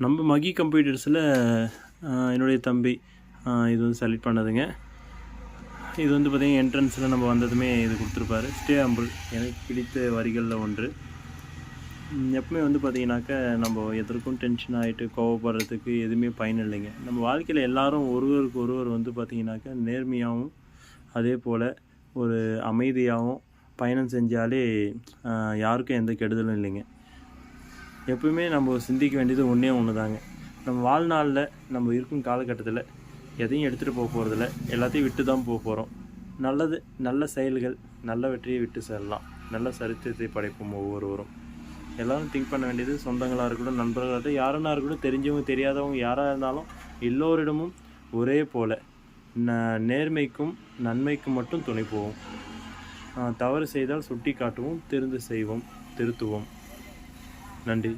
நம்ம மகி கம்ப்யூட்டர்ஸில் என்னுடைய தம்பி இது வந்து செலக்ட் பண்ணதுங்க. இது வந்து பார்த்திங்கன்னா என்ட்ரன்ஸில் நம்ம வந்ததுமே இது கொடுத்துருப்பாரு. ஸ்டே ஹம்பிள் எனக்கு பிடித்த வரிகளில் ஒன்று. எப்பவுமே வந்து பார்த்திங்கனாக்கா நம்ம எதற்கும் டென்ஷன் ஆகிட்டு கோவப்படுறதுக்கு எதுவுமே பயன் இல்லைங்க. நம்ம வாழ்க்கையில் எல்லோரும் ஒருவருக்கு ஒருவர் வந்து பார்த்திங்கனாக்கா நேர்மையாகவும் அதே போல் ஒரு அமைதியாகவும் பயணம் செஞ்சாலே யாருக்கும் எந்த கெடுதலும் இல்லைங்க. எப்பவுமே நம்ம சிந்திக்க வேண்டியது ஒன்றே ஒன்று தாங்க. நம்ம வாழ்நாளில் நம்ம இருக்கும் காலகட்டத்தில் எதையும் எடுத்துகிட்டு போக போகிறதில்ல, எல்லாத்தையும் விட்டு தான் போக போகிறோம். நல்ல செயல்கள் நல்ல வெற்றியை விட்டு செல்லலாம். நல்ல சரித்திரத்தை படைப்போம் ஒவ்வொருவரும். எல்லோரும் திங்க் பண்ண வேண்டியது சொந்தங்களாக இருக்கட்டும், நண்பர்களாக இருக்கட்டும், யாருன்னா இருக்கட்டும், தெரிஞ்சவங்க தெரியாதவங்க யாராக இருந்தாலும் எல்லோரிடமும் ஒரே போல் நேர்மைக்கும் நன்மைக்கும் மட்டும் துணை போவோம். தவறு செய்தால் சுட்டி காட்டுவோம், திருந்து செய்வோம், திருத்துவோம். நன்றி.